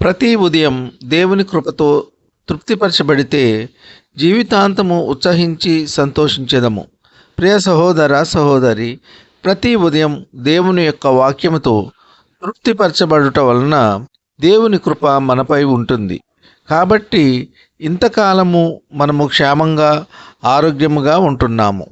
ప్రతి ఉదయం దేవుని కృపతో తృప్తిపరచబడితే జీవితాంతము ఉత్సహించి సంతోషించెదము. ప్రియ సహోదర సహోదరి, ప్రతి ఉదయం దేవుని యొక్క వాక్యముతో తృప్తిపరచబడుట వలన దేవుని కృప మనపై ఉంటుంది. కాబట్టి ఇంతకాలము మనము క్షేమంగా ఆరోగ్యముగా ఉంటున్నాము.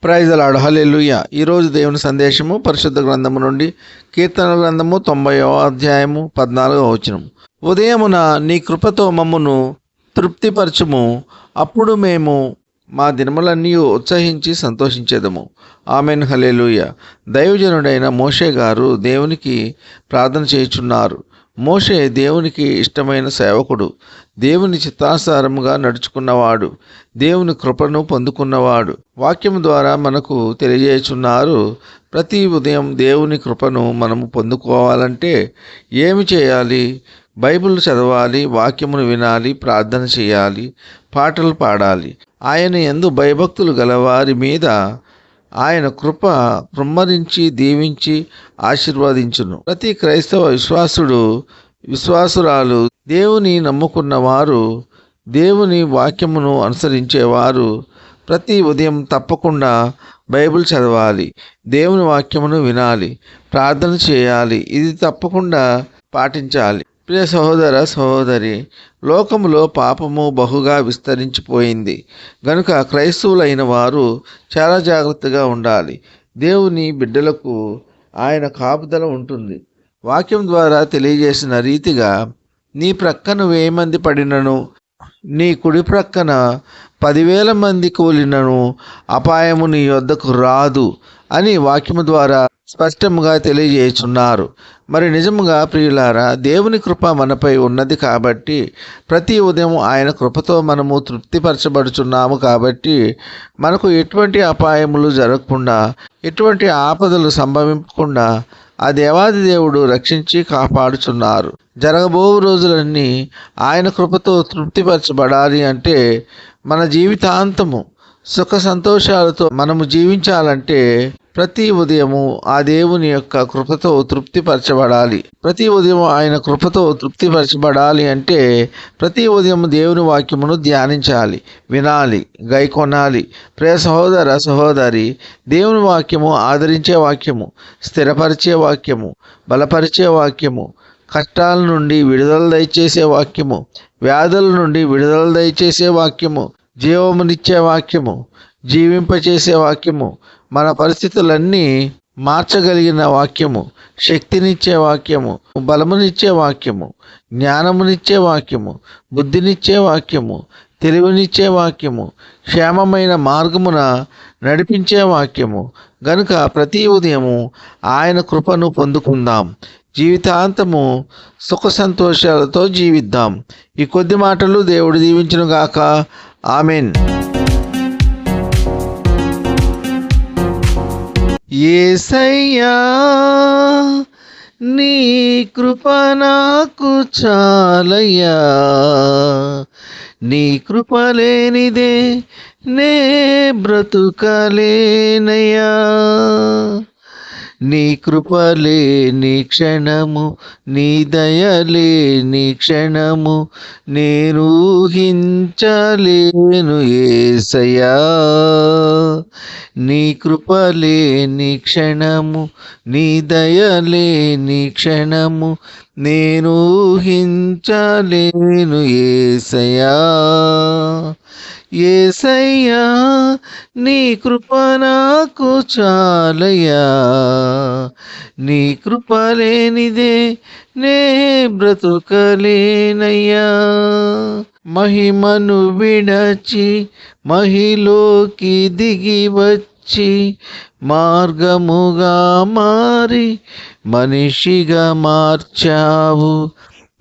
ప్రైజ్ ది లార్డ్, హల్లెలూయా. ఈరోజు దేవుని సందేశము పరిశుద్ధ గ్రంథము నుండి కీర్తన గ్రంథము 90వ అధ్యాయము 14వ వచనం. ఉదయమున నీ కృపతో మమ్మును తృప్తిపరచుము, అప్పుడు మేము మా దినములన్నీ ఉత్సహించి సంతోషించేదము. ఆమెన్, హల్లెలూయా. దైవజనుడైన మోషే గారు దేవునికి ప్రార్థన చేయుచున్నారు. మోషే దేవునికి ఇష్టమైన సేవకుడు, దేవుని చిత్తానుసారముగా నడుచుకున్నవాడు, దేవుని కృపను పొందుకున్నవాడు. వాక్యం ద్వారా మనకు తెలియజేస్తున్నారు. ప్రతి ఉదయం దేవుని కృపను మనము పొందుకోవాలంటే ఏమి చేయాలి? బైబిల్ చదవాలి, వాక్యమును వినాలి, ప్రార్థన చేయాలి, పాటలు పాడాలి. ఆయన యందు భయభక్తులు గలవారి మీద ఆయన కృప కృమ్మరించి దీవించి ఆశీర్వదించును. ప్రతి క్రైస్తవ విశ్వాసురాలు, దేవుని నమ్ముకున్నవారు, దేవుని వాక్యమును అనుసరించేవారు ప్రతి ఉదయం తప్పకుండా బైబిల్ చదవాలి, దేవుని వాక్యమును వినాలి, ప్రార్థన చేయాలి. ఇది తప్పకుండా పాటించాలి. ప్రియ సహోదర సహోదరి, లోకములో పాపము బహుగా విస్తరించిపోయింది గనుక క్రైస్తవులైన వారు చాలా జాగ్రత్తగా ఉండాలి. దేవుని బిడ్డలకు ఆయన కాపుదల ఉంటుంది. వాక్యం ద్వారా తెలియజేసిన రీతిగా నీ ప్రక్కన 1000 మంది పడినను, నీ కుడి ప్రక్కన 10,000 మంది కూలినను అపాయము నీ యొద్దకు రాదు అని వాక్యము ద్వారా స్పష్టంగా తెలియజేస్తున్నారు. మరి నిజముగా ప్రియులారా, దేవుని కృప మనపై ఉన్నది కాబట్టి ప్రతి ఉదయం ఆయన కృపతో మనము తృప్తిపరచబడుచున్నాము. కాబట్టి మనకు ఎటువంటి అపాయములు జరగకుండా, ఎటువంటి ఆపదలు సంభవించకుండా ఆ దేవాది దేవుడు రక్షించి కాపాడుచున్నారు. జరగబో రోజులన్నీ ఆయన కృపతో తృప్తిపరచబడాలి అంటే మన జీవితాంతము సుఖ సంతోషాలతో మనము జీవించాలంటే ప్రతి ఉదయము ఆ దేవుని యొక్క కృపతో తృప్తిపరచబడాలి. ప్రతి ఉదయం ఆయన కృపతో తృప్తిపరచబడాలి అంటే ప్రతి ఉదయం దేవుని వాక్యమును ధ్యానించాలి, వినాలి, గైకొనాలి. ప్రియ సహోదర సహోదరి, దేవుని వాక్యము ఆదరించే వాక్యము, స్థిరపరిచే వాక్యము, బలపరిచే వాక్యము, కష్టాల నుండి విడుదల దయచేసే వాక్యము, వ్యాధుల నుండి విడుదల దయచేసే వాక్యము, జీవమునిచ్చే వాక్యము, జీవింపచేసే వాక్యము, మన పరిస్థితులన్నీ మార్చగలిగిన వాక్యము, శక్తినిచ్చే వాక్యము, బలమునిచ్చే వాక్యము, జ్ఞానమునిచ్చే వాక్యము, బుద్ధినిచ్చే వాక్యము, తెలివినిచ్చే వాక్యము, క్షేమమైన మార్గమున నడిపించే వాక్యము. గనుక ప్రతి ఉదయము ఆయన కృపను పొందుకుందాం. జీవితాంతము సుఖ సంతోషాలతో జీవిద్దాం. ఈ కొద్ది మాటలు దేవుడు దీవించునుగాక. ఆమెన్. యేసయ్యా, నీ కృప నాకు చాలయ్యా, నీ కృప లేనిదే నే బ్రతుకలేనయ్యా, నీ కృపలే నీ క్షణము, నీ దయలే క్షణము, నేను ఊహించలేను యేసయ్యా. నీ కృపలే నీ క్షణము, నీ దయలే క్షణము, నేను ఊహించలేను యేసయ్యా. యేసయ్యా, నీ కృప నాకు చాలయ్యా, నీ కృప లేనిదే నే బ్రతుకలేనయ్యా. మహిమను విడచి మహిలోకి దిగి వచ్చి మార్గముగా మారి మనిషిగా మార్చావు,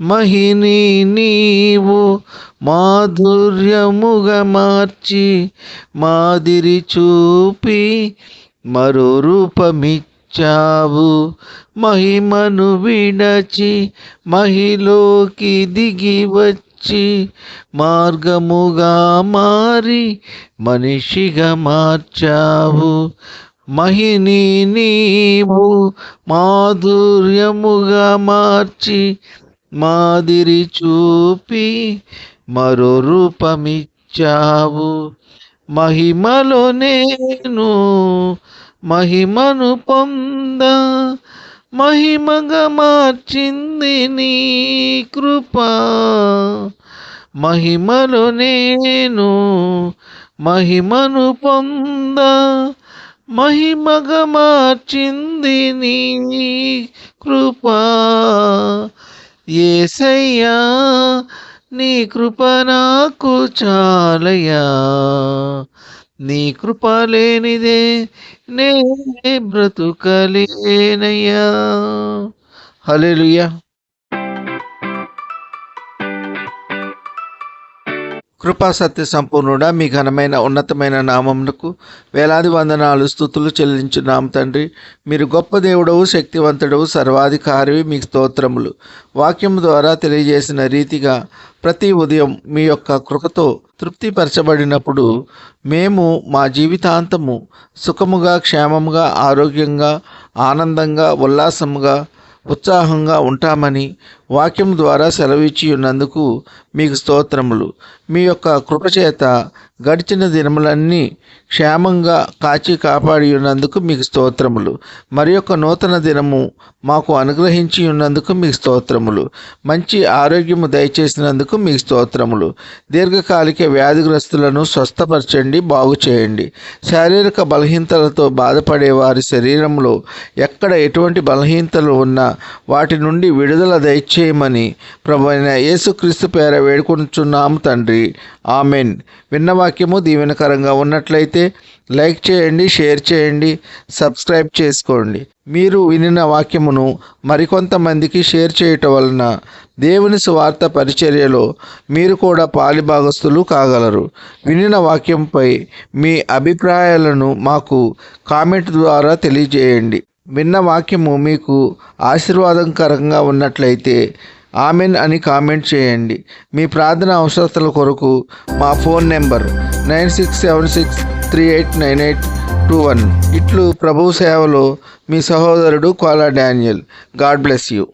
మహిని నీవు మాధుర్యముగా మార్చి మాదిరి చూపి మరో రూపమిచ్చావు. మహిమను విడచి మహిలోకి దిగి వచ్చి మార్గముగా మారి మనిషిగా మార్చావు. మహిని నీవు మాధుర్యముగా మార్చి మాదిరి చూపి మరో రూపమిచ్చావు. మహిమలో నేను మహిమను పొంద మహిమగా మార్చింది నీ కృప. మహిమలో నేను మహిమను పొంద మహిమగా మార్చింది నీ కృప. యేసయ్యా నీ కృప నాకు చాలయ్యా, నీ కృప లేనిదే నే బ్రతుకలేనయ్యా. హల్లెలూయా. కృపా సత్య సంపూర్ణుడా, మీ ఘనమైన ఉన్నతమైన నామమునకు వేలాది వందనాలు స్తుతులు చెల్లించున్నాం తండ్రి. మీరు గొప్ప దేవుడవు, శక్తివంతుడవు, సర్వాధికారివి, మీకు స్తోత్రములు. వాక్యం ద్వారా తెలియజేసిన రీతిగా ప్రతి ఉదయం మీ యొక్క కృపతో తృప్తిపరచబడినప్పుడు మేము మా జీవితాంతము సుఖముగా, క్షేమముగా, ఆరోగ్యంగా, ఆనందంగా, ఉల్లాసముగా, ఉత్సాహంగా ఉంటామని వాక్యం ద్వారా సెలవిచ్చి ఉన్నందుకు మీకు స్తోత్రములు. మీ యొక్క కృపచేత గడిచిన దినములన్నీ క్షేమంగా కాచి కాపాడి ఉన్నందుకు మీకు స్తోత్రములు. మరి యొక్క నూతన దినము మాకు అనుగ్రహించి ఉన్నందుకు మీకు స్తోత్రములు. మంచి ఆరోగ్యము దయచేసినందుకు మీకు స్తోత్రములు. దీర్ఘకాలిక వ్యాధిగ్రస్తులను స్వస్థపరచండి, బాగు చేయండి. శారీరక బలహీనతలతో బాధపడే వారి శరీరంలో ఎక్కడ ఎటువంటి బలహీనతలు ఉన్నా వాటి నుండి విడుదల దయచేయమని ప్రభువైన యేసుక్రీస్తు పేర వేడుకొనుచున్నాము తండ్రి. ఆమెన్. విన్న వాక్యము దీవెనకరంగా ఉన్నట్లయితే లైక్ చేయండి, షేర్ చేయండి, సబ్స్క్రైబ్ చేసుకోండి. మీరు వినిన వాక్యమును మరికొంతమందికి షేర్ చేయటం వలన దేవుని సువార్త పరిచర్యలో మీరు కూడా పాలిభాగస్తులు కాగలరు. వినిన వాక్యంపై మీ అభిప్రాయాలను మాకు కామెంట్ ద్వారా తెలియజేయండి. విన్న వాక్యము మీకు ఆశీర్వాదకరంగా ఉన్నట్లయితే ఆమెన్ అని కామెంట్ చేయండి. మీ ప్రార్థన అవసరతల కొరకు మా ఫోన్ నెంబర్ 9676389821. ఇట్లు ప్రభువు సేవలో మీ సహోదరుడు Kola Daniel. God bless you.